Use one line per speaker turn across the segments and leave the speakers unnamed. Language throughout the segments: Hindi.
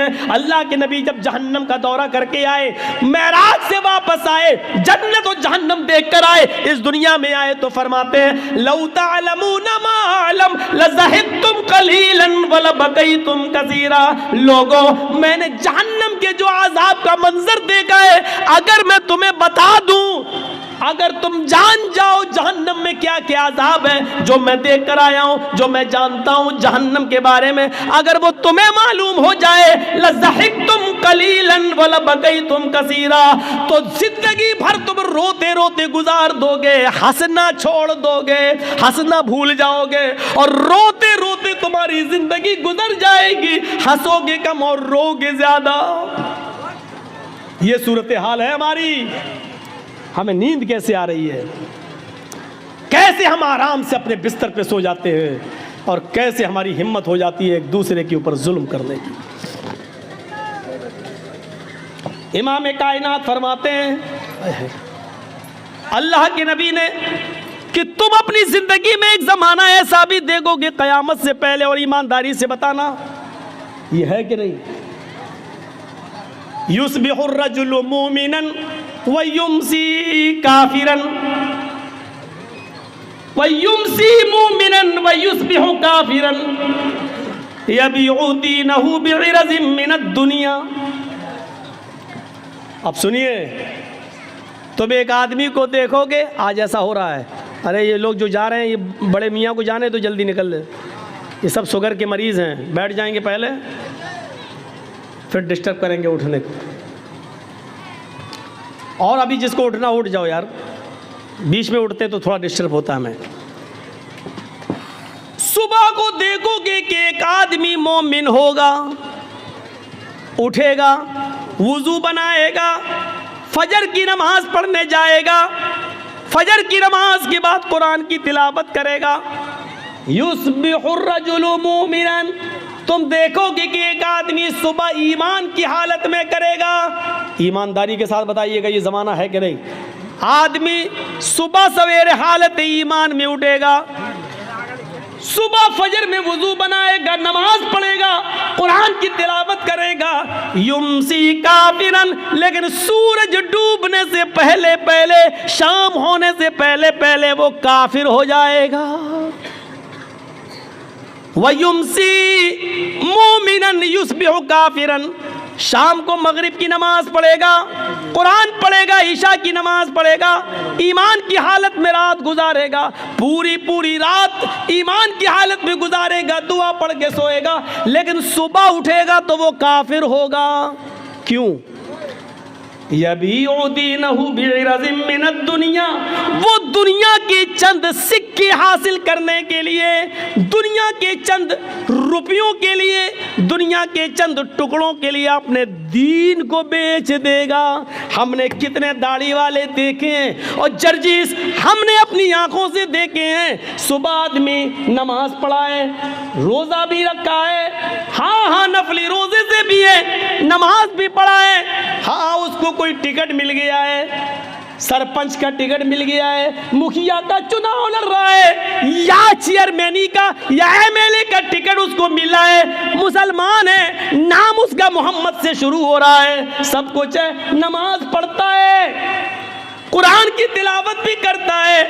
हैं अल्लाह के नबी जब जहन्नम का दौरा करके आए, मेराज से वापस आए, जन्नत और जहन्नम देखकर आए, इस दुनिया में आए तो फरमाते हैं लौ तअलमूना मा अअलम लज़हिबतुम कलीलन व लबकैतुम कसीरा। लोगों, मैंने जहन्नम के जो अज़ाब का मंजर देखा है, अगर मैं तुम्हें बता दूं, अगर तुम जान जाओ जहन्नम में क्या क्या अज़ाब है, जो मैं देख कर आया हूं, जो मैं जानता हूं जहन्नम के बारे में, अगर वो तुम्हें मालूम हो जाए, लज़हिबतुम कलीलन व लबकैतुम कसीरा, तो जिंदगी भर तुम रोते रोते गुजार दोगे, हंसना छोड़ दोगे, हंसना भूल जाओगे, और रोते रोते तुम्हारी जिंदगी गुजर जाएगी, हंसोगे कम और रोगे ज्यादा। ये सूरत हाल है हमारी। हमें नींद कैसे आ रही है, कैसे हम आराम से अपने बिस्तर पे सो जाते हैं, और कैसे हमारी हिम्मत हो जाती है एक दूसरे के ऊपर जुल्म करने की। इमाम कायनात फरमाते हैं अल्लाह के नबी ने कि तुम अपनी जिंदगी में एक जमाना ऐसा भी देखोगे कयामत से पहले, और ईमानदारी से बताना ये है कि नहीं, युस्बिहुर रजुलु मुमिनन व युमसी काफिरन व युमसी मुमिनन व युस्बिहु काफिरन यबीउ दीनहु बिइरज़िम मिनद दुनिया। अब सुनिए, तुम एक आदमी को देखोगे, आज ऐसा हो रहा है, अरे ये लोग जो जा रहे हैं, ये बड़े मियाँ को जाने तो जल्दी निकल ले, ये सब शुगर के मरीज़ हैं, बैठ जाएंगे पहले, फिर डिस्टर्ब करेंगे उठने को, और अभी जिसको उठना उठ जाओ यार, बीच में उठते तो थोड़ा डिस्टर्ब होता है। हमें सुबह को देखोगे कि एक आदमी मोमिन होगा, उठेगा, वुजू बनाएगा, फजर की नमाज पढ़ने जाएगा, फजर की नमाज के बाद कुरान की तिलावत करेगा, युस्बिहुर रजुलु मुमिनन, तुम देखोगे कि एक आदमी सुबह ईमान की हालत में करेगा। ईमानदारी के साथ बताइएगा ये ज़माना है कि नहीं, आदमी सुबह सवेरे हालत ईमान में उठेगा, सुबह फजर में वुजू बनाएगा, नमाज पढ़ेगा, कुरान की तिलावत करेगा, युमसी काफिरन, लेकिन सूरज डूबने से पहले पहले, शाम होने से पहले पहले वो काफिर हो जाएगा। वयुमसी मुमिनन युस्बिहु काफिरन, शाम को मगरिब की नमाज पढ़ेगा, कुरान पढ़ेगा, ईशा की नमाज पढ़ेगा, ईमान की हालत में रात गुजारेगा, पूरी पूरी रात ईमान की हालत में गुजारेगा, दुआ पढ़ के सोएगा, लेकिन सुबह उठेगा तो वो काफिर होगा। क्यों? यबीउ दीनहु बिइरज़िम मिनद दुनिया, वो दुनिया के चंद सिक्के हासिल करने के लिए, दुनिया के चंद रुपयों के लिए, दुनिया के चंद टुकड़ों के लिए अपने दीन को बेच देगा। हमने कितने दाढ़ी वाले देखे हैं और जर्जिस हमने अपनी आंखों से देखे हैं, सुबह आदमी नमाज पढ़ा है, रोज़ा भी रखा है, हाँ नफली रोज़े से भी है, नमाज भी पढ़ा है, हाँ उसको कोई टिकट मिल गया है, सरपंच का टिकट मिल गया है, मुखिया का चुनाव लड़ रहा है, या चेयरमैनी का या एमएलए का टिकट उसको मिला है, मुसलमान है, नाम उसका मोहम्मद से शुरू हो रहा है, सब कुछ है, नमाज पढ़ता है, कुरान की तिलावत भी करता है,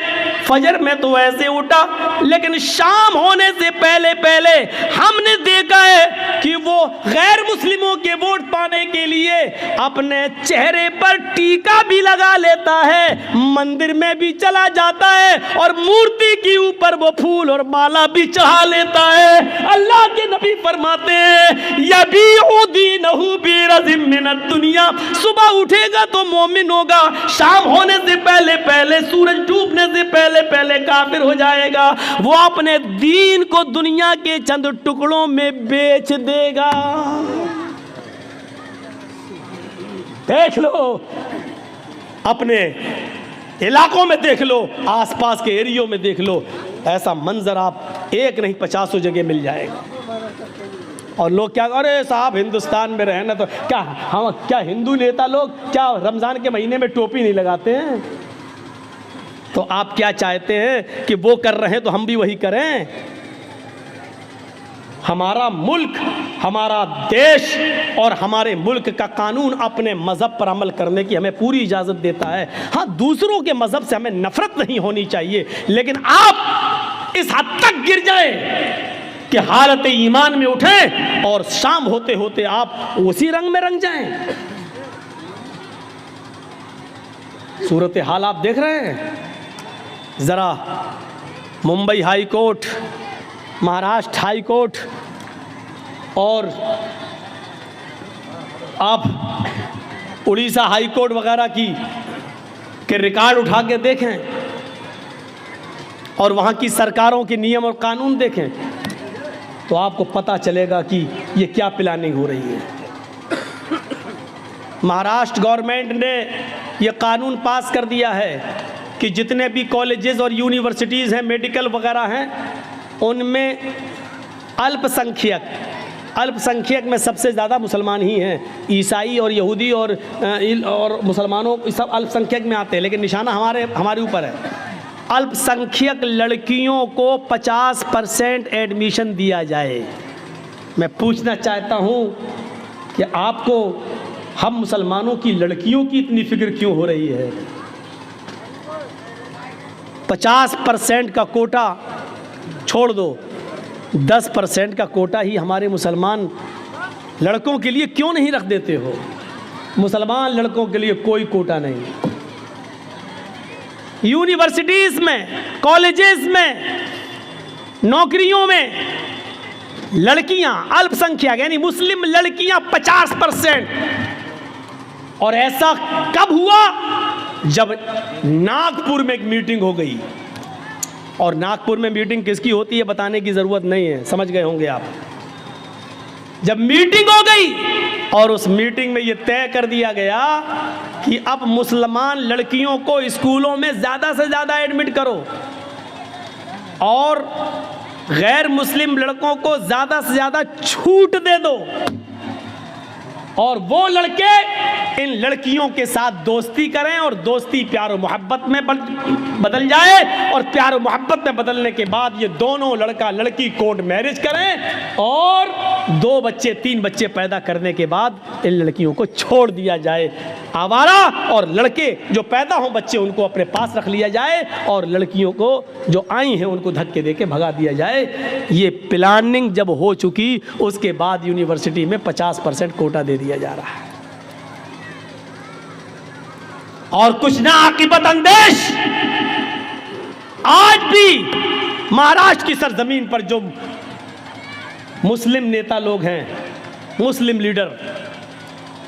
फजर में तो ऐसे उठा, लेकिन शाम होने से पहले पहले हमने देखा है कि वो गैर मुस्लिमों के वोट पाने के लिए अपने चेहरे पर टीका भी लगा लेता है, मंदिर में भी चला जाता है और मूर्ति के ऊपर वो फूल और माला भी चढ़ा लेता है। अल्लाह के नबी फरमाते हैं यबीउ दीनहु बिइरज़िम मिनद दुनिया, सुबह उठेगा तो मोमिन होगा, शाम होने से पहले पहले, सूरज डूबने से पहले पहले काफिर हो जाएगा, वो अपने दीन को दुनिया के चंद टुकड़ों में बेच देगा। देख लो, अपने इलाकों में देख लो, आसपास के एरियो में देख लो, ऐसा मंजर आप एक नहीं 50 जगह मिल जाएगा। और लोग क्या, अरे साहब हिंदुस्तान में रहना तो क्या, हम क्या हिंदू नेता लोग क्या रमज़ान के महीने में टोपी नहीं लगाते हैं? तो आप क्या चाहते हैं कि वो कर रहे हैं तो हम भी वही करें? हमारा मुल्क, हमारा देश और हमारे मुल्क का कानून अपने मज़हब पर अमल करने की हमें पूरी इजाज़त देता है। हाँ, दूसरों के मज़हब से हमें नफ़रत नहीं होनी चाहिए, लेकिन आप इस हद तक गिर जाए कि हालत ईमान में उठें और शाम होते होते आप उसी रंग में रंग जाएं। सूरत हाल आप देख रहे हैं। ज़रा Mumbai high court, Maharashtra high court और आप उड़ीसा हाई कोर्ट वगैरह के रिकॉर्ड उठा के देखें और वहाँ की सरकारों के नियम और कानून देखें तो आपको पता चलेगा कि ये क्या प्लानिंग हो रही है। महाराष्ट्र गवर्नमेंट ने ये कानून पास कर दिया है कि जितने भी कॉलेजेस और यूनिवर्सिटीज़ हैं, मेडिकल वगैरह हैं, उनमें अल्पसंख्यक में सबसे ज़्यादा मुसलमान ही हैं। ईसाई और यहूदी और मुसलमानों सब अल्पसंख्यक में आते हैं, लेकिन निशाना हमारे ऊपर है। अल्पसंख्यक लड़कियों को 50% एडमिशन दिया जाए। मैं पूछना चाहता हूँ कि आपको हम मुसलमानों की लड़कियों की इतनी फिक्र क्यों हो रही है? 50% का कोटा छोड़ दो, 10% का कोटा ही हमारे मुसलमान लड़कों के लिए क्यों नहीं रख देते हो? मुसलमान लड़कों के लिए कोई कोटा नहीं। यूनिवर्सिटीज़ में, कॉलेजेस में, नौकरियों में लड़कियां अल्पसंख्यक यानी मुस्लिम लड़कियां 50%। और ऐसा कब हुआ? जब नागपुर में एक मीटिंग हो गई। और नागपुर में मीटिंग किसकी होती है बताने की ज़रूरत नहीं है, समझ गए होंगे आप। जब मीटिंग हो गई और उस मीटिंग में ये तय कर दिया गया कि अब मुसलमान लड़कियों को स्कूलों में ज़्यादा से ज़्यादा एडमिट करो और गैर मुस्लिम लड़कों को ज़्यादा से ज़्यादा छूट दे दो, और वो लड़के इन लड़कियों के साथ दोस्ती करें और दोस्ती प्यार और मोहब्बत में बदल जाए, और प्यार और मोहब्बत में बदलने के बाद ये दोनों लड़का लड़की कोर्ट मैरिज करें और 2 बच्चे 3 बच्चे पैदा करने के बाद इन लड़कियों को छोड़ दिया जाए। आवारा और लड़के जो पैदा हों बच्चे उनको अपने पास रख लिया जाए और लड़कियों को जो आई हैं उनको धक्के दे के भगा दिया जाए। ये प्लानिंग जब हो चुकी उसके बाद यूनिवर्सिटी में 50% कोटा दे दिया जा रहा है। और कुछ ना आकिबत अंदेश आज भी महाराष्ट्र की सरजमीन पर जो मुस्लिम नेता लोग हैं, मुस्लिम लीडर,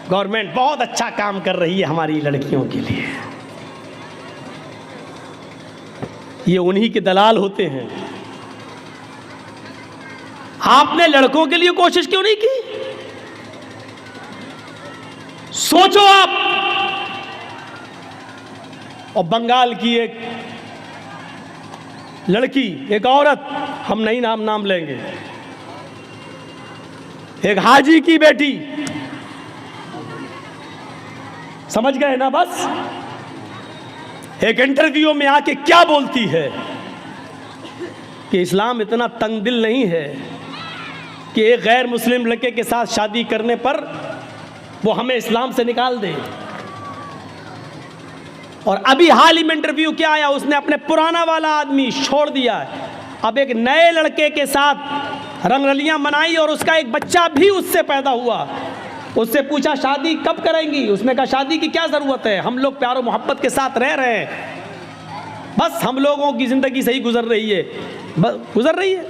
गवर्नमेंट बहुत अच्छा काम कर रही है हमारी लड़कियों के लिए। ये उन्हीं के दलाल होते हैं। आपने लड़कों के लिए कोशिश क्यों नहीं की? सोचो आप। और बंगाल की एक लड़की, एक औरत, हम नहीं नाम लेंगे, एक हाजी की बेटी, समझ गए ना? बस एक इंटरव्यू में आके क्या बोलती है कि इस्लाम इतना तंग दिल नहीं है कि एक गैर मुस्लिम लड़के के साथ शादी करने पर वो हमें इस्लाम से निकाल दे। और अभी हाल ही में इंटरव्यू क्या आया, उसने अपने पुराना वाला आदमी छोड़ दिया, अब एक नए लड़के के साथ रंगरलियां मनाई और उसका एक बच्चा भी उससे पैदा हुआ। उससे पूछा शादी कब करेंगी? उसने कहा शादी की क्या ज़रूरत है, हम लोग प्यार और मोहब्बत के साथ रह रहे हैं, बस हम लोगों की ज़िंदगी सही गुजर रही है, बस गुजर रही है।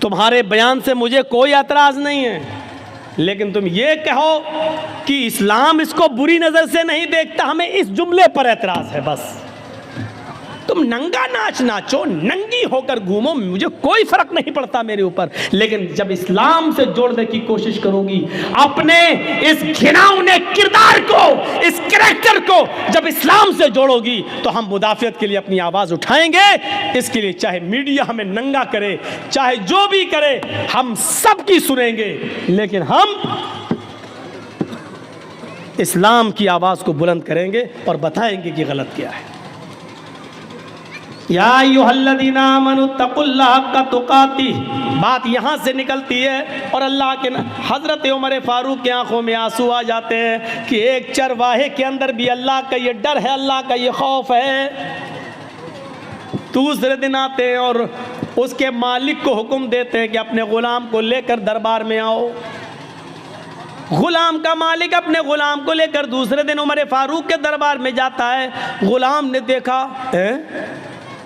तुम्हारे बयान से मुझे कोई एतराज़ नहीं है, लेकिन तुम ये कहो कि इस्लाम इसको बुरी नज़र से नहीं देखता, हमें इस जुमले पर एतराज़ है। बस तुम नंगा नाच नाचो, नंगी होकर घूमो, मुझे कोई फर्क नहीं पड़ता मेरे ऊपर, लेकिन जब इस्लाम से जोड़ने की कोशिश करोगी, अपने इस घिनौने किरदार को, इस कैरेक्टर को जब इस्लाम से जोड़ोगी, तो हम मुदाफ़ियत के लिए अपनी आवाज़ उठाएंगे। इसके लिए चाहे मीडिया हमें नंगा करे, चाहे जो भी करे, हम सबकी सुनेंगे, लेकिन हम इस्लाम की आवाज़ को बुलंद करेंगे और बताएंगे कि गलत क्या है। या अय्युहल्लज़ीना आमनुत्तकुल्लाह हक्का तुकातिह, बात यहाँ से निकलती है। और अल्लाह के हज़रत उमर फ़ारूक की आंखों में आंसू आ जाते हैं कि एक चरवाहे के अंदर भी अल्लाह का ये डर है, अल्लाह का ये खौफ है। दूसरे दिन आते हैं और उसके मालिक को हुक्म देते हैं कि अपने ग़ुलाम को लेकर दरबार में आओ। ग़ुलाम का मालिक अपने ग़ुलाम को लेकर दूसरे दिन उमर फ़ारूक के दरबार में जाता है। ग़ुलाम ने देखा,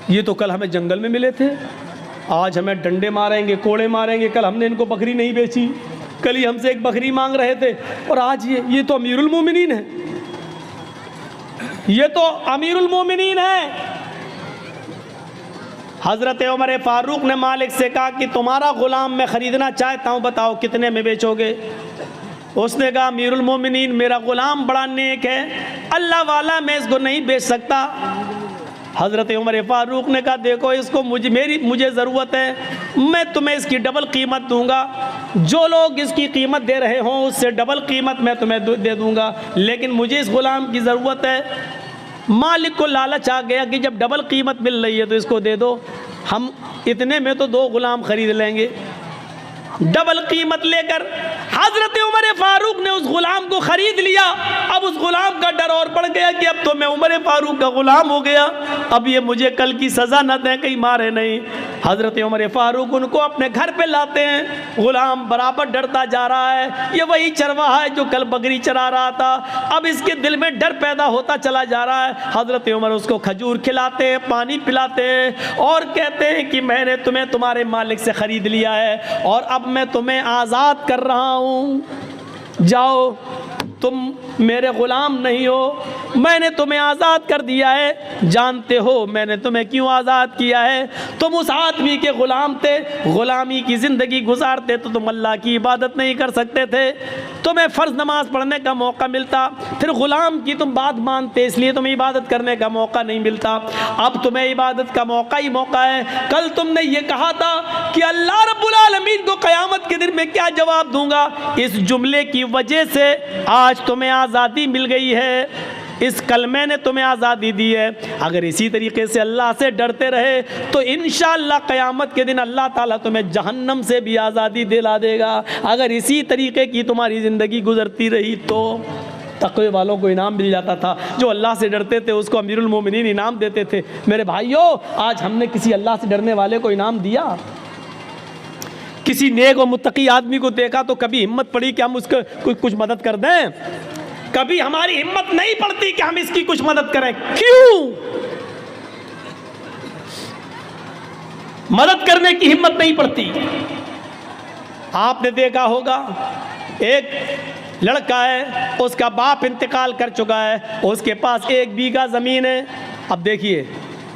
ये तो कल हमें जंगल में मिले थे, आज हमें डंडे मारेंगे, कोड़े मारेंगे। कल हमने इनको बकरी नहीं बेची, कल ही हमसे एक बकरी मांग रहे थे, और आज ये तो अमीरुल मोमिनीन है, ये तो अमीरुल मोमिनीन है। हज़रत उमर फ़ारूक ने मालिक से कहा कि तुम्हारा ग़ुलाम मैं ख़रीदना चाहता हूँ, बताओ कितने में बेचोगे। उसने कहा अमीरुल मोमिनीन मेरा ग़ुलाम बड़ा नेक है, अल्लाह वाला, मैं इसको नहीं बेच सकता। हज़रत उमर फ़ारूक ने कहा देखो इसको मुझे ज़रूरत है, मैं तुम्हें इसकी डबल कीमत दूंगा, जो लोग इसकी कीमत दे रहे हों उससे डबल कीमत मैं तुम्हें दे दूंगा, लेकिन मुझे इस ग़ुलाम की ज़रूरत है। मालिक को लालच आ गया कि जब डबल कीमत मिल रही है तो इसको दे दो, हम इतने में तो 2 ग़ुलाम ख़रीद लेंगे। डबल कीमत लेकर हज़रत उमर फ़ारूक ने उस ग़ुलाम को ख़रीद लिया। अब उस ग़ुलाम का डर और बढ़ गया कि अब तो मैं उमर फ़ारूक का ग़ुलाम हो गया, अब ये मुझे कल की सज़ा न दें, कहीं मारे नहीं। हज़रत उमर फ़ारूक उनको अपने घर पे लाते हैं। ग़ुलाम बराबर डरता जा रहा है, ये वही चरवाहा है जो कल बकरी चरा रहा था, अब इसके दिल में डर पैदा होता चला जा रहा है। हज़रत उमर उसको खजूर खिलाते हैं, पानी पिलाते हैं और कहते हैं कि मैंने तुम्हें तुम्हारे मालिक से ख़रीद लिया है और अब मैं तुम्हें आज़ाद कर रहा हूँ, जाओ, तुम मेरे ग़ुलाम नहीं हो, मैंने तुम्हें आज़ाद कर दिया है। जानते हो मैंने तुम्हें क्यों आज़ाद किया है? तुम उस आदमी के ग़ुलाम थे, ग़ुलामी की ज़िंदगी गुजारते तो तुम अल्लाह की इबादत नहीं कर सकते थे, तुम्हें फ़र्ज़ नमाज पढ़ने का मौका मिलता, फिर ग़ुलाम की तुम बात मानते इसलिए तुम्हें इबादत करने का मौका नहीं मिलता। अब तुम्हें इबादत का मौका ही मौका है। कल तुमने ये कहा था कि अल्लाह रब्बुल आलमीन को क़यामत के दिन में क्या जवाब दूँगा, इस जुमले की वजह से आज तुम्हें आज़ादी मिल गई है, इस कलमे ने तुम्हें आज़ादी दी है। अगर इसी तरीके से अल्लाह से डरते रहे तो इंशाअल्लाह क़यामत के दिन अल्लाह ताला तुम्हें जहन्नम से भी आज़ादी दिला देगा। अगर इसी तरीके की तुम्हारी ज़िंदगी गुजरती रही तो तक़वे वालों को इनाम मिल जाता था, जो अल्लाह से डरते थे उसको अमीरुल मोमिनीन इनाम देते थे। मेरे भाइयों, आज हमने किसी अल्लाह से डरने वाले को इनाम दिया? किसी नेक और मुत्तकी आदमी को देखा तो कभी हिम्मत पड़ी कि हम उसको कुछ मदद कर दें? कभी हमारी हिम्मत नहीं पड़ती कि हम इसकी कुछ मदद करें। क्यों? मदद करने की हिम्मत नहीं पड़ती। आपने देखा होगा एक लड़का है, उसका बाप इंतकाल कर चुका है, उसके पास 1 बीघा ज़मीन है। अब देखिए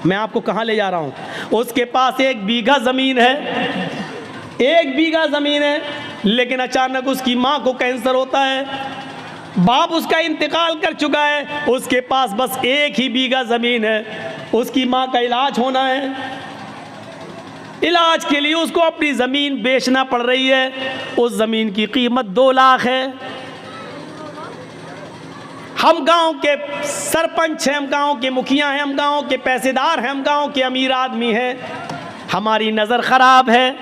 मैं आपको कहाँ ले जा रहा हूँ। उसके पास 1 बीघा ज़मीन है, 1 बीघा ज़मीन है, लेकिन अचानक उसकी माँ को कैंसर होता है, बाप उसका इंतकाल कर चुका है, उसके पास बस 1 ही बीघा ज़मीन है, उसकी माँ का इलाज होना है। इलाज के लिए उसको अपनी ज़मीन बेचना पड़ रही है। उस ज़मीन की कीमत 2 लाख है। हम गांव के सरपंच हैं, हम गांव के मुखिया हैं, हम गांव के पैसेदार हैं, हम गांव के अमीर आदमी हैं, हमारी नज़र ख़राब है,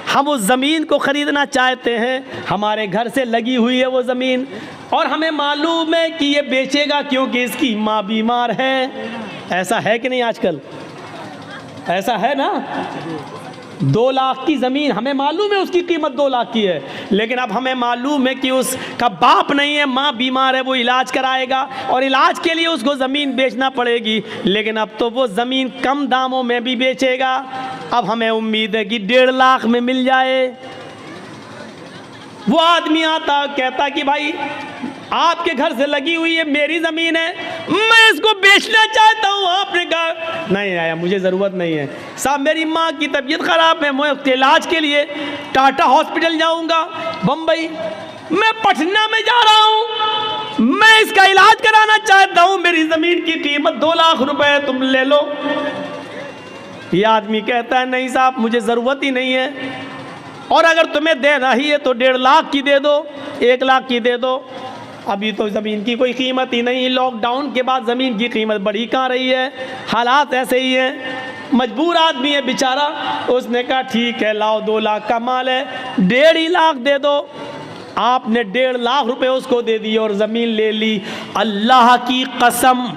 हम उस ज़मीन को ख़रीदना चाहते हैं, हमारे घर से लगी हुई है वो ज़मीन, और हमें मालूम है कि ये बेचेगा क्योंकि इसकी माँ बीमार है। ऐसा है कि नहीं आजकल? ऐसा है ना? 2 लाख की ज़मीन, हमें मालूम है उसकी कीमत 2 लाख की है, लेकिन अब हमें मालूम है कि उसका बाप नहीं है, माँ बीमार है, वो इलाज कराएगा और इलाज के लिए उसको ज़मीन बेचना पड़ेगी। लेकिन अब तो वो ज़मीन कम दामों में भी बेचेगा। अब हमें उम्मीद है कि 1.5 लाख में मिल जाए। वो आदमी आता कहता कि भाई आपके घर से लगी हुई है, मेरी ज़मीन है, मैं इसको बेचना चाहता हूँ। आपने कहा नहीं आया, मुझे ज़रूरत नहीं है साहब, मेरी माँ की तबीयत ख़राब है, मैं उसके इलाज के लिए टाटा हॉस्पिटल जाऊँगा, बम्बई, मैं पटना में जा रहा हूँ, मैं इसका इलाज कराना चाहता हूँ, मेरी ज़मीन की कीमत 2 लाख रुपए है, तुम ले लो। ये आदमी कहता है नहीं साहब, मुझे ज़रूरत ही नहीं है, और अगर तुम्हें देना ही है तो 1.5 लाख की दे दो, 1 लाख की दे दो। अभी तो ज़मीन की कोई कीमत ही नहीं। लॉकडाउन के बाद ज़मीन की कीमत बढ़ी कहाँ रही है? हालात ऐसे ही हैं। मजबूर आदमी है बेचारा। उसने कहा ठीक है लाओ 2 लाख का माल है, 1.5 लाख दे दो। आपने 1.5 लाख रुपए उसको दे दिए और ज़मीन ले ली। अल्लाह की कसम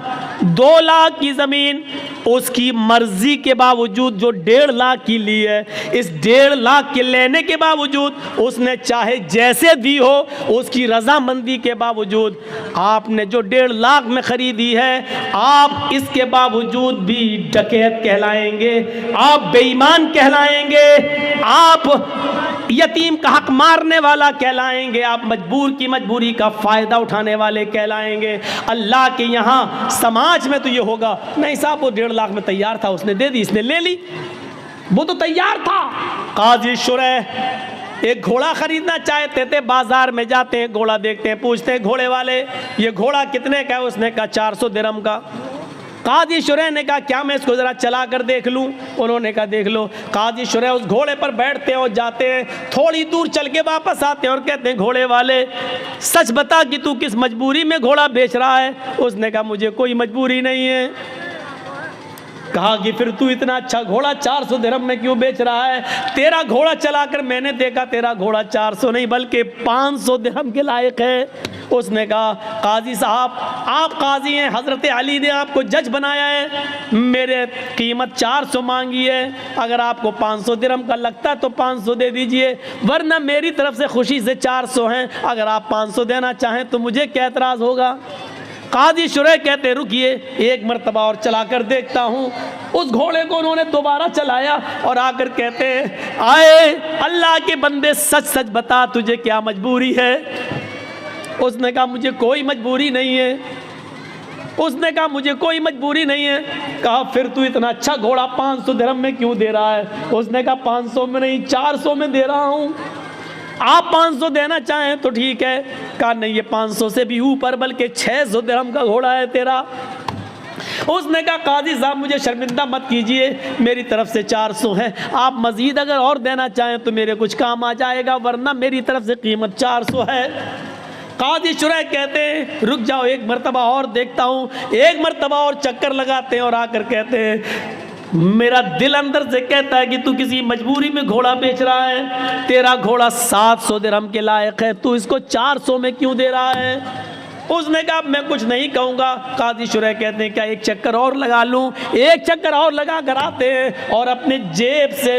2 लाख की ज़मीन उसकी मर्जी के बावजूद जो 1.5 लाख की ली है, इस 1.5 लाख के लेने के बावजूद उसने चाहे जैसे दी हो, उसकी रजामंदी के बावजूद आपने जो 1.5 लाख में ख़रीदी है, आप इसके बावजूद भी डकैत कहलाएंगे, आप बेईमान कहलाएंगे, आप यतीम का हक मारने वाला कहलाएंगे, आप मजबूर की मजबूरी का फ़ायदा उठाने वाले कहलाएंगे। अल्लाह के यहाँ समाज में तो ये होगा, नहीं साहब वो 1.5 लाख में तैयार था, उसने दे दी, इसने ले ली, वो तो तैयार था। काजी शुरैह एक घोड़ा खरीदना चाहते थे, बाजार में जाते हैं, घोड़ा देखते हैं, पूछते हैं घोड़े वाले ये घोड़ा कितने का है? उसने कहा 400 दिरहम का। काजी शुरैह ने कहा क्या मैं इसको ज़रा चला कर देख लूँ? उन्होंने कहा देख लो। काजी शुरैह उस घोड़े पर बैठते हैं और जाते हैं, थोड़ी दूर चल के वापस आते हैं और कहते हैं घोड़े वाले सच बता कि तू किस मजबूरी में घोड़ा बेच रहा है? उसने कहा मुझे कोई मजबूरी नहीं है। कहा कि फिर तू इतना अच्छा घोड़ा 400 दिरहम में क्यों बेच रहा है? तेरा घोड़ा चलाकर मैंने देखा तेरा घोड़ा 400 नहीं बल्कि 500 दिरहम के लायक है। उसने कहा काजी साहब आप काजी हैं, हज़रत अली ने आपको जज बनाया है, मेरे कीमत 400 मांगी है, अगर आपको 500 दिरहम का लगता है तो 500 दे दीजिए, वरना मेरी तरफ से खुशी से 400 हैं, अगर आप 500 देना चाहें तो मुझे क्या एतराज़ होगा? काजी शुरैह कहते रुकिए एक मरतबा और चला कर देखता हूँ। उस घोड़े को उन्होंने दोबारा चलाया और आकर कहते आए अल्लाह के बंदे सच सच बता तुझे क्या मजबूरी है? उसने कहा मुझे कोई मजबूरी नहीं है। उसने कहा मुझे कोई मजबूरी नहीं है। कहा फिर तू इतना अच्छा घोड़ा 500 दिरहम में क्यों दे रहा है? उसने कहा 500 में नहीं 400 में दे रहा हूँ, आप 500 देना चाहें तो ठीक है। कहा नहीं ये 500 से भी ऊपर बल्कि 600 दिरहम का घोड़ा है तेरा। उसने कहा काजी साहब मुझे शर्मिंदा मत कीजिए, मेरी तरफ से 400 है, आप मज़ीद अगर और देना चाहें तो मेरे कुछ काम आ जाएगा, वरना मेरी तरफ से कीमत 400 है। काजी शुरैह कहते हैं रुक जाओ एक मरतबा और देखता हूँ। एक मरतबा और चक्कर लगाते हैं और आकर कहते हैं मेरा दिल अंदर से कहता है कि तू किसी मजबूरी में घोड़ा बेच रहा है, तेरा घोड़ा 700 दिरहम के लायक है, तू इसको 400 में क्यों दे रहा है? उसने कहा मैं कुछ नहीं कहूँगा। काजी शुरैह कहते हैं क्या एक चक्कर और लगा लूँ? एक चक्कर और लगा कर आते हैं और अपने जेब से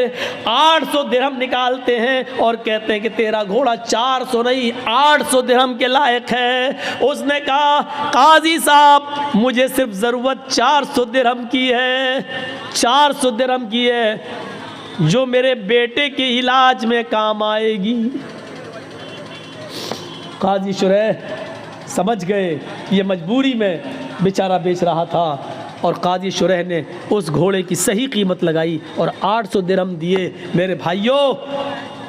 800 दिरहम निकालते हैं और कहते हैं कि तेरा घोड़ा 400 नहीं 800 दिरहम के लायक है। उसने कहा काजी साहब मुझे सिर्फ ज़रूरत 400 दिरहम की है, 400 दिरहम की है जो मेरे बेटे के इलाज में काम आएगी। काजी शुरैह समझ गए ये मजबूरी में बेचारा बेच रहा था और काजी शुरैह ने उस घोड़े की सही कीमत लगाई और 800 दिरहम दिए। मेरे भाइयों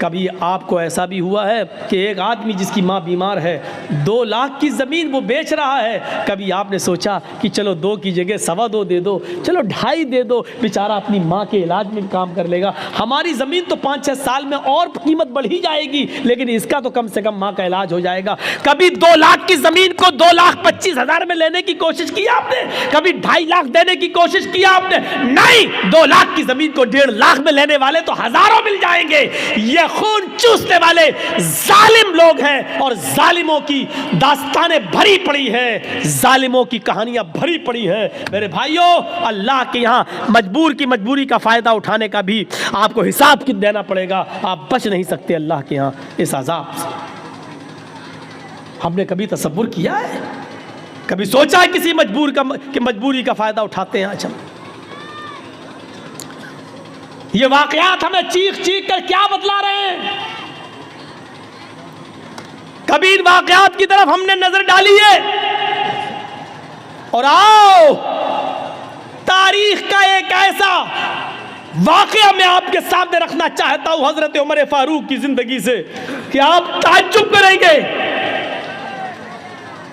कभी आपको ऐसा भी हुआ है कि एक आदमी जिसकी माँ बीमार है 2 लाख की ज़मीन वो बेच रहा है, कभी आपने सोचा कि चलो 2 की जगह 2.25 दे दो, चलो 2.5 दे दो, बेचारा अपनी माँ के इलाज में काम कर लेगा, हमारी ज़मीन तो 5-6 साल में और कीमत बढ़ ही जाएगी लेकिन इसका तो कम से कम माँ का इलाज हो जाएगा। कभी 2 लाख की ज़मीन को 2,25,000 में लेने की कोशिश की आपने? कभी 2.5 लाख देने की कोशिश की आपने? नहीं, 2 लाख की ज़मीन को 1.5 लाख में लेने वाले तो हज़ारों मिल जाएंगे। ये खून चूसने वाले जालिम लोग हैं और जालिमों की दास्तानें भरी पड़ी है, जालिमों की कहानियां भरी पड़ी है। मेरे भाइयों अल्लाह के यहाँ मजबूर की मजबूरी का फ़ायदा उठाने का भी आपको हिसाब देना पड़ेगा, आप बच नहीं सकते अल्लाह के यहाँ इस अज़ाब से। हमने कभी तसव्वुर किया है, कभी सोचा है किसी मजबूरी का फ़ायदा उठाते हैं? आज हम ये वाकयात हमें चीख चीख कर क्या बतला रहे हैं? कभी इन वाकयात की तरफ हमने नजर डाली है? और आओ तारीख का एक ऐसा वाकया मैं आपके सामने रखना चाहता हूं हजरत उमर फारूक की जिंदगी से कि आप ताज्जुब करेंगे।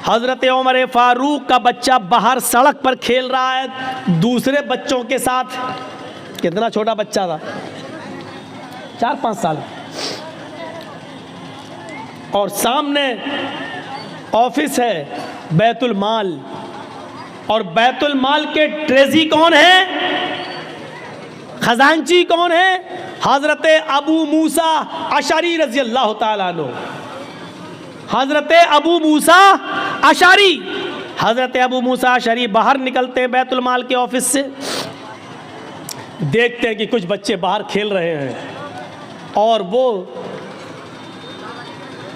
हजरत उमर फारूक का बच्चा बाहर सड़क पर खेल रहा है दूसरे बच्चों के साथ। कितना छोटा बच्चा था, 4-5 साल, और सामने ऑफिस है बैतुल माल, और बैतुल माल के ट्रेजी कौन है? खजांची कौन है? हजरत अबू मूसा अशरी रजी अल्लाह ताला अन्हु। हजरत अबू मूसा अशरी, हजरत अबू मूसा अशरी बाहर निकलते हैं बैतुल माल के ऑफिस से, देखते हैं कि कुछ बच्चे बाहर खेल रहे हैं और वो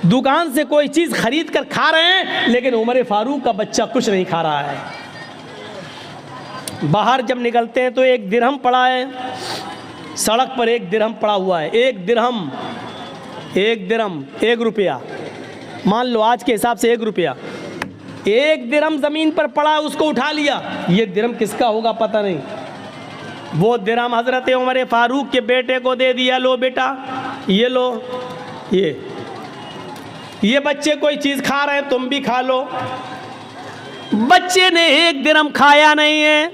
दुकान से कोई चीज़ खरीद कर खा रहे हैं, लेकिन उमर फारूक का बच्चा कुछ नहीं खा रहा है। बाहर जब निकलते हैं तो एक दिरहम पड़ा है सड़क पर, एक दिरहम पड़ा हुआ है। एक दिरहम 1 रुपया, मान लो आज के हिसाब से 1 रुपया। 1 दिरहम ज़मीन पर पड़ा, उसको उठा लिया। ये दिरहम किसका होगा पता नहीं। वो दिरहम हज़रत उमर फारूक के बेटे को दे दिया, लो बेटा ये लो, ये बच्चे कोई चीज़ खा रहे हैं, तुम भी खा लो। बच्चे ने 1 दिरहम खाया नहीं है,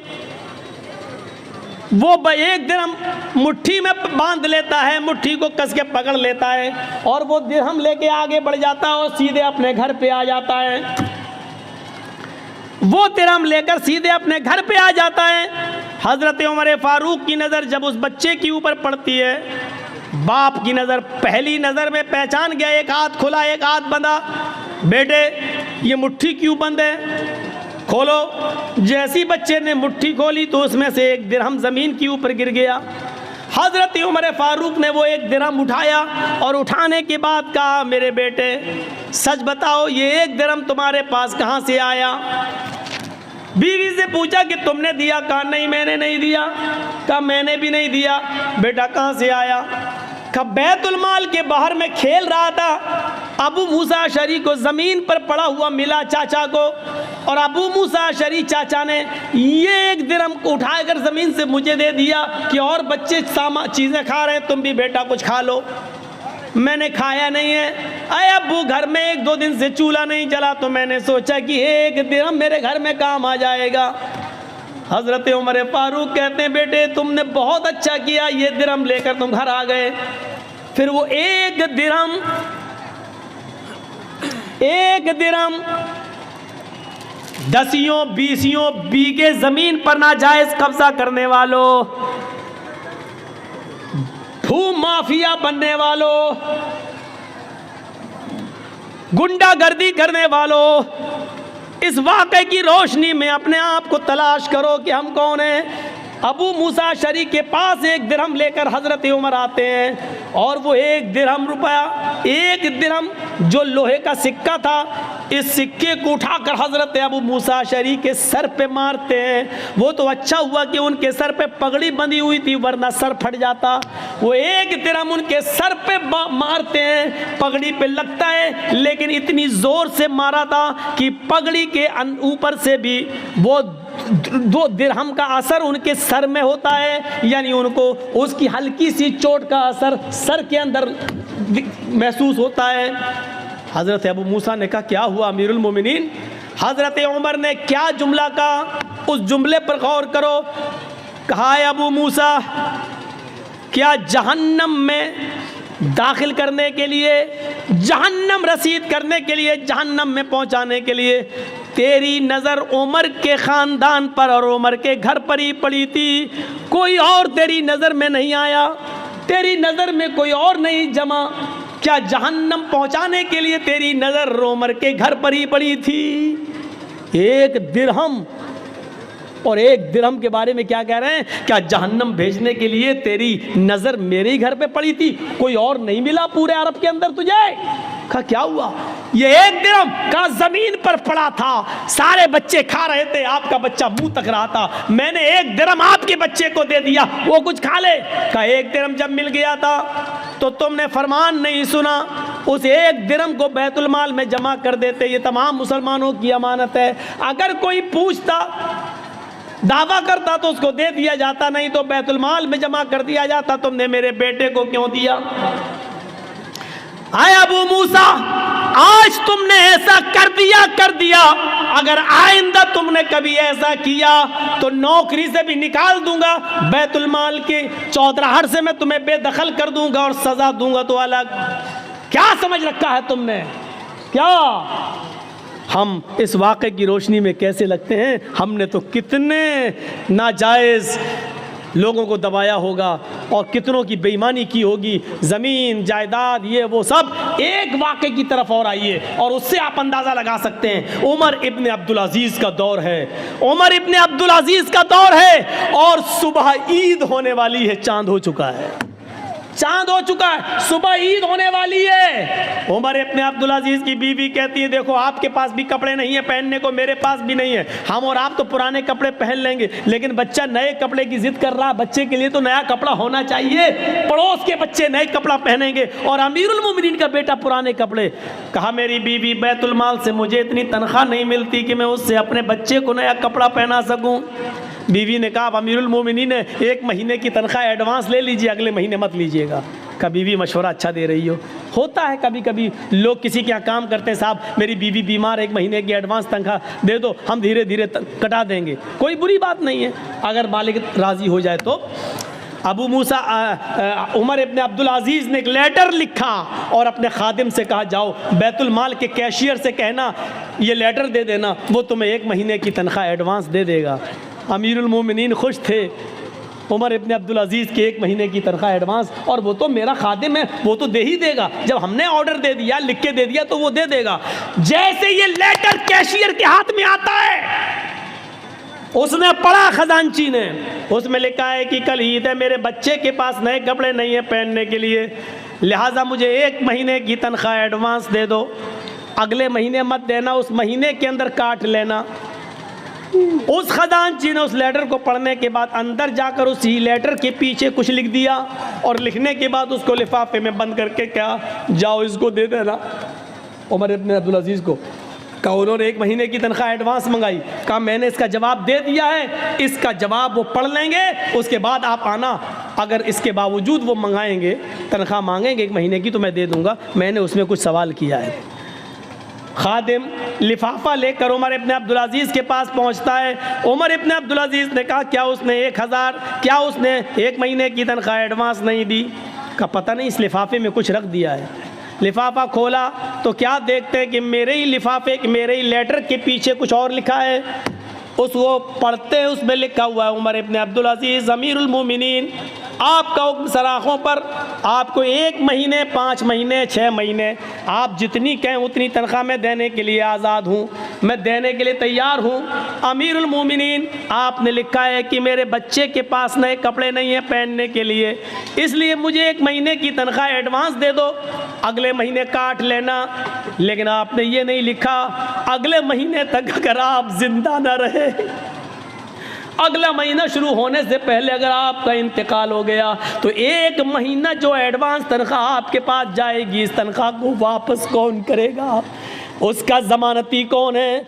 वो 1 दिरहम मुट्ठी में बांध लेता है, मुट्ठी को कस के पकड़ लेता है और वो दिरहम लेके आगे बढ़ जाता है और सीधे अपने घर पे आ जाता है। वो दिरहम लेकर सीधे अपने घर पे आ जाता है। हज़रत उमर फारूक की नज़र जब उस बच्चे के ऊपर पड़ती है, बाप की नज़र पहली नज़र में पहचान गया, एक हाथ खुला एक हाथ बंधा। बेटे ये मुट्ठी क्यों बंद है, खोलो। जैसी बच्चे ने मुट्ठी खोली तो उसमें से 1 दिरहम ज़मीन के ऊपर गिर गया। हज़रत उमर फारूक ने वो 1 दिरहम उठाया और उठाने के बाद कहा, मेरे बेटे सच बताओ ये 1 दिरहम तुम्हारे पास कहाँ से आया? बीवी से पूछा कि तुमने दिया? कहा नहीं मैंने नहीं दिया। कहा मैंने भी नहीं दिया। बेटा कहाँ से आया? कहा बैतुल माल के बाहर में खेल रहा था, अबू मूसा अशरी को ज़मीन पर पड़ा हुआ मिला चाचा को, और अबू मूसा अशरी चाचा ने ये 1 दिरहम को उठाकर ज़मीन से मुझे दे दिया कि और बच्चे चीज़ें खा रहे हैं, तुम भी बेटा कुछ खा लो। मैंने खाया नहीं है। अरे अब्बू घर में 1-2 दिन से चूल्हा नहीं जला, तो मैंने सोचा कि 1 दिरहम मेरे घर में काम आ जाएगा। हज़रत उमर फारूक कहते हैं, बेटे तुमने बहुत अच्छा किया, ये दिरहम लेकर तुम घर आ गए। फिर वो 1 दिरहम 10-20 बीघे ज़मीन पर नाजायज़ कब्जा करने वालों, भू माफिया बनने वालों, गुंडागर्दी करने वालों, इस वाक़े की रोशनी में अपने आप को तलाश करो कि हम कौन हैं। अबू मूसा अशरी के पास 1 दिरहम लेकर हज़रत उमर आते हैं और वो 1 दिरहम रुपया, 1 दिरहम जो लोहे का सिक्का था, इस सिक्के को उठाकर हज़रत अबू मूसा अशरी के सर पे मारते हैं। वो तो अच्छा हुआ कि उनके सर पे पगड़ी बंधी हुई थी, वरना सर फट जाता। वो 1 दिरहम उनके सर पे मारते हैं, पगड़ी पे लगता है, लेकिन इतनी ज़ोर से मारा था कि पगड़ी के ऊपर से भी वो 2 दिरहम का असर उनके सर में होता है, यानी उनको उसकी हल्की सी चोट का असर सर के अंदर महसूस होता है। हज़रत अबू मूसा ने कहा, क्या हुआ अमीरुल मोमिनीन? हज़रत उमर ने क्या जुमला कहा, उस जुमले पर गौर करो। कहा, अबू मूसा क्या जहन्नम में दाखिल करने के लिए, जहन्नम रसीद करने के लिए, जहन्नम में पहुंचाने के लिए तेरी नज़र उमर के ख़ानदान पर और उमर के घर पर ही पड़ी थी, कोई और तेरी नज़र में नहीं आया, तेरी नज़र में कोई और नहीं जमा? क्या जहन्नम पहुंचाने के लिए तेरी नज़र उमर के घर पर ही पड़ी थी? 1 दिरहम, और 1 दिरहम के बारे में क्या कह रहे हैं? क्या जहन्नम भेजने के लिए तेरी नज़र मेरे ही घर पे पड़ी थी, कोई और नहीं मिला पूरे अरब के अंदर तुझे? कहा क्या हुआ? ये 1 दिरहम का ज़मीन पर पड़ा था, सारे बच्चे खा रहे थे, आपका बच्चा मुंह तक रहा था, मैंने 1 दिरहम आपके बच्चे को दे दिया, वो कुछ खा ले। कहा 1 दिरहम जब मिल गया था तो तुमने फरमान नहीं सुना, उस 1 दिरहम को बैतुल माल में जमा कर देते, ये तमाम मुसलमानों की अमानत है। अगर कोई पूछता, दावा करता तो उसको दे दिया जाता, नहीं तो बैतुल माल में जमा कर दिया जाता। तुमने मेरे बेटे को क्यों दिया? आए अबू मूसा, आज तुमने ऐसा कर दिया, अगर आइंदा तुमने कभी ऐसा किया तो नौकरी से भी निकाल दूंगा, बैतुल माल के चौधराहट से मैं तुम्हें बेदखल कर दूंगा और सजा दूंगा तो अलग। क्या समझ रखा है तुमने? क्या हम इस वाक़े की रोशनी में कैसे लगते हैं? हमने तो कितने नाजायज़ लोगों को दबाया होगा और कितनों की बेईमानी की होगी, ज़मीन जायदाद ये वो सब। एक वाक़े की तरफ और आइए और उससे आप अंदाज़ा लगा सकते हैं। उमर इब्न अब्दुल अजीज़ का दौर है, उमर इब्न अब्दुल अजीज़ का दौर है और सुबह ईद होने वाली है, चांद हो चुका है, चांद हो चुका है, सुबह ईद होने वाली है। उमर इब्न अब्दुल अजीज़ की बीवी कहती है देखो आपके पास भी कपड़े नहीं है पहनने को, मेरे पास भी नहीं है, हम और आप तो पुराने कपड़े पहन लेंगे, लेकिन बच्चा नए कपड़े की जिद कर रहा, बच्चे के लिए तो नया कपड़ा होना चाहिए। पड़ोस के बच्चे नए कपड़ा पहनेंगे और अमीरुल मोमिनीन का बेटा पुराने कपड़े। कहा मेरी बीवी बैतुल माल से मुझे इतनी तनख्वाह नहीं मिलती कि मैं उससे अपने बच्चे को नया कपड़ा पहना सकूँ। बीवी ने कहा अमीरुल मोमिनीन है, 1 महीने की तनख्वाह एडवांस ले लीजिए, अगले महीने मत लीजिएगा। का बीवी मशवरा अच्छा दे रही हो। होता है कभी कभी लोग किसी के यहाँ काम करते हैं, साहब मेरी बीवी बीमार, 1 महीने की एडवांस तनख्वाह दे दो, हम धीरे धीरे कटा देंगे, कोई बुरी बात नहीं है अगर मालिक राज़ी हो जाए तो। अबू मूसा उमर इब्न अब्दुल अजीज़ ने एक लेटर लिखा और अपने खादिम से कहा जाओ बैतुल माल के कैशियर से कहना ये लेटर दे देना, वो तुम्हें 1 महीने की तनख्वाह एडवांस दे देगा। अमीरुल मोमिनीन खुश थे, उमर इब्न अब्दुल अजीज़ के 1 महीने की तनख्वाह एडवांस, और वो तो मेरा खादिम है, वो तो दे ही देगा, जब हमने ऑर्डर दे दिया लिख के दे दिया तो वो दे देगा। जैसे ये लेटर कैशियर के हाथ में आता है उसने पढ़ा खजांची ने, उसमें लिखा है कि कल ईद है, मेरे बच्चे के पास नए कपड़े नहीं है पहनने के लिए, लिहाजा मुझे 1 महीने की तनख्वाह एडवांस दे दो, अगले महीने मत देना, उस महीने के अंदर काट लेना। उस खजांची ने उस लेटर को पढ़ने के बाद अंदर जाकर उसी लेटर के पीछे कुछ लिख दिया और लिखने के बाद उसको लिफाफे में बंद करके क्या जाओ इसको दे देना उमर इब्न अब्दुल अजीज़ को। कहा उन्होंने 1 महीने की तनख्वाह एडवांस मंगाई, कहा मैंने इसका जवाब दे दिया है, इसका जवाब वो पढ़ लेंगे, उसके बाद आप आना, अगर इसके बावजूद वो मंगाएंगे तनख्वाह मांगेंगे 1 महीने की तो मैं दे दूंगा, मैंने उसमें कुछ सवाल किया है। खादिम लिफाफा लेकर उमर इब्न अब्दुल अजीज़ के पास पहुंचता है। उमर इब्न अब्दुल अजीज़ ने कहा क्या उसने 1000 क्या उसने 1 महीने की तनख्वाह एडवांस नहीं दी? का पता नहीं, इस लिफाफे में कुछ रख दिया है। लिफाफा खोला तो क्या देखते हैं कि मेरे ही लिफाफे मेरे ही लेटर के पीछे कुछ और लिखा है। उसको पढ़ते हैं, उसमें लिखा हुआ है उमर इब्न अब्दुल अजीज़ अमीरुल मोमिनीन, आपका हुक्म सराखों पर, आपको 1 महीने 5 महीने 6 महीने आप जितनी कहें उतनी तनख्वाह मैं देने के लिए आज़ाद हूँ, मैं देने के लिए तैयार हूँ। अमीरुल मोमिनीन आपने लिखा है कि मेरे बच्चे के पास नए कपड़े नहीं हैं पहनने के लिए, इसलिए मुझे 1 महीने की तनख्वाह एडवांस दे दो, अगले महीने काट लेना। लेकिन आपने ये नहीं लिखा अगले महीने तक अगर आप जिंदा न रहे, अगला महीना शुरू होने से पहले अगर आपका इंतकाल हो गया तो 1 महीना जो एडवांस तनख्वाह आपके पास जाएगी, इस तनख्वाह को वापस कौन करेगा? उसका ज़मानती कौन है?